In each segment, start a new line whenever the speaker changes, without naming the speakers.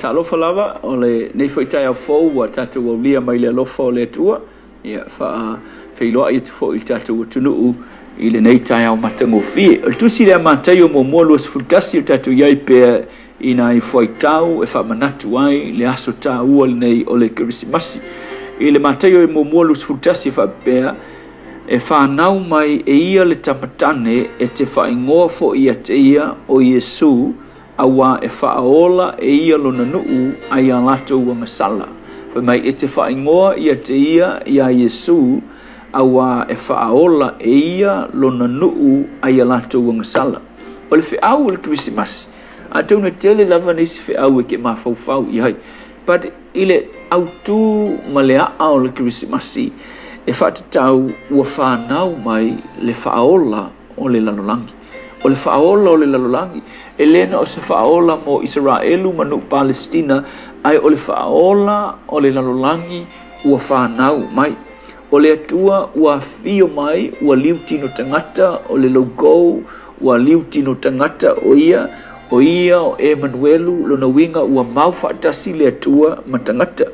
ta lofa lava o le nei foi tai au fou wa tatu o lia mai le lofa o le tua ia fa feiloa i fo i tatu o tunu i le nei tai au matango fi o tusi le matai o mo lo sfutasi tatu iai pe ina i foi tau e fa manatu ai le aso ta ua nei o le Krismasi i le matai o mo lo sfutasi fa pe e fa nau mai e ia le tamatane e te fa ingoa fo ia te ia o Yesu awa e faaola e ia lona nuu ai a lato wanga sala. Fa mai e te whaingoa ia te ia Yesu awa e faaola e ia lona nuu ai a lato wanga sala. O le whiau le Krismasi. A tauna tele lava nisi whiau e ke mawhauwhau i hai. But ile autu malea o le Krismasi e whatatau ua whanau mai le faaola o le lanolangi. O le faaola o le lalolangi elena o se faaola mo Israelu manu Palestina ai o le faaola o le lalolangi ua whanau mai o le atua ua fio mai ua liu tino tangata o le logo ua liu tino tangata o ia o Emanuelu lona winga ua mau whaatasi le atua matangata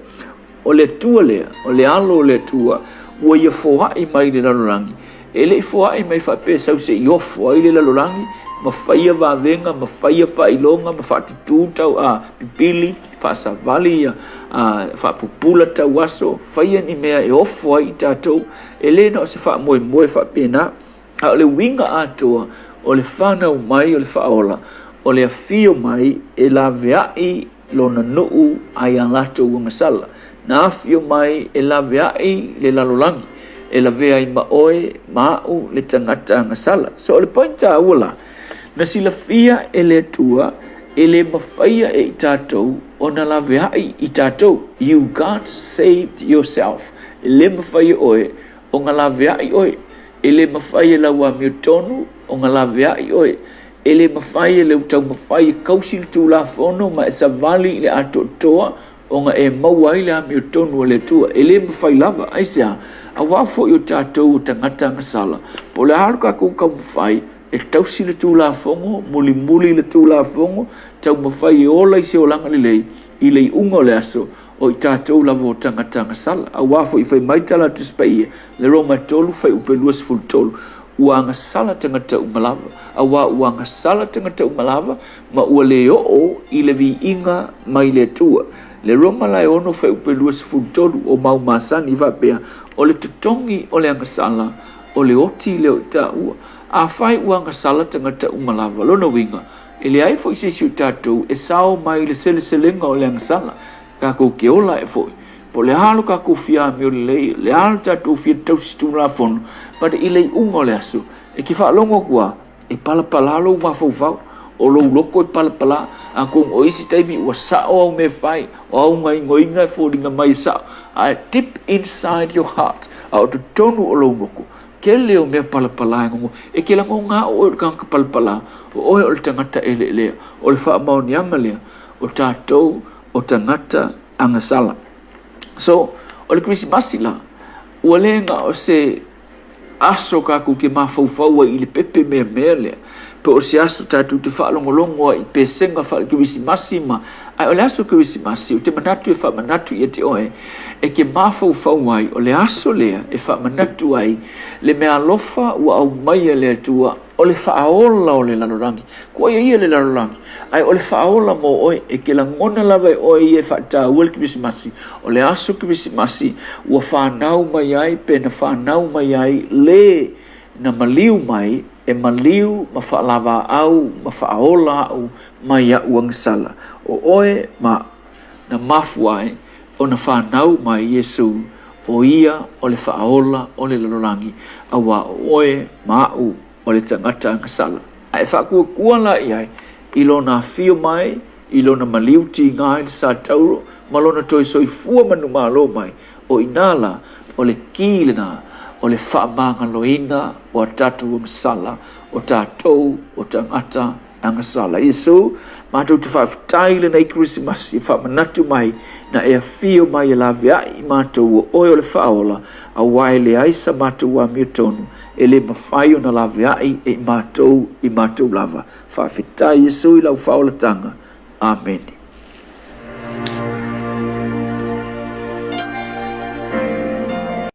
o le atua lea o le alo o le atua ua ia fohai mai le lalolangi ele i foai mai whape sau se i ofo ai le lalolangi ma whaia wawenga, ma whaia whailonga, ma whaatutu tau a pipili, whaasavali whaapupula tau aso whaia ni mea e ofo ai tātou ele na o se wha moe whape na a o le winga atoa o le whanau mai o le whaola o le afio mai e la veai lona nuu ai a lato wangasala na afio mai e la veai le lalolangi e la vea i maoe mau le tangata ngasala. So le pointa awala, na sila fia e le tua, e le mawhaia e i tātou, o na la vea i tātou. You can't save yourself. E le mawhaia oe, o nga la vea i oe. E le mawhaia la wa miotonu, o nga la vea i oe. E le mawhaia le utau mawhaia kausil tu la fono, ma e sa vali le ato toa, o nga e mawai le miotonu o le tua. E le mawhaia lava, aisea, a wafo i o tātou o tangata ngasala. Po le haruka kou ka mwhai, e tausi le tū la fongo, muli le tū la fongo, tau mwhai e ola i se o langa lelei, i le unga o le aso, o i tātou lavo o tangata ngasala. A wafo i whai maitala tu spaie, le roma tolu whai upe luas ful tolu, ua ngasala tangata umalava. A wa ua ngasala tangata umalava, ma ua le o i le vi inga mai le tua. Le roma lai ono whai upe luas ful tolu o mau masani vapea, o le tutongi o le angasala, o le oti le o ta ua. A whai ua angasala tangata umalava, lona winga. E le ai fwoi sisi o tātou, e sao mai le sele-selenga o le angasala. Ka kou ke ola e fwoi. Po le halo ka kou fia mi o le lei, le halo tātou fia tausitu la fono, pada i lei unga o le asu. E ki whaalongo kua, e palapala lo ma fau o lo loko e palapala, a kong o isi taimi ua sao au me whai, o au ngai ngoinga e fōringa mai sao. I deep inside your heart. A o te tonu o lo loko. Ke leo mea palapala ngongo. E ke lango ngā o e kanka palapala. O oe o le tangata ele lea. O le wha maoni anga lea. O tātou o tangata angasala. So, o le Krismasi la. Ua lenga o se aso kaku ke mawhauwhaua i le pepe mea lea. Pe o se aso tātou te whaalongolongo i pe senga wha Krismasi ma. Ai o le aso Krismasi, o te manatu e wha manatu i te oe, e ke mawhauwhau ai, o le aso lea e wha manatu ai, le mea lofa ua au maia lea tua, o le whaaola o le lanorangi. Kua ia le lanorangi. Ai o le whaaola mo oe, e ke la ngona lava e oe i e whata ua le Krismasi, o le aso Krismasi, ua whanau mai ai, pe na whanau mai ai, le na maliu mai, e maliu ma whaalava au, ma whaaola au, mai a uangasala. O oe ma na mafuai o na whanau mai Yesu o ia o le whaaola o le lalorangi awa o oe ma au o le tangata ngasala. Ai whakua kuala iai ilo na fio mai, ilo na maliuti ngai sa tauro, malona toi soifua manu malo mai o inala o le kilena o le whaamanga loina o tatu msala o tātou o tangata angasala. Yesu, mātou te whawhitai le nei Krismasi, whamanatu mai, na e fio mai e la veai mātou o oe o le whaola, a wae le aisa mātou wa miotonu, e le mawhai o na la veai e mātou i mātou lava. Whawhitai Yesu i lau whaola tanga. Amen.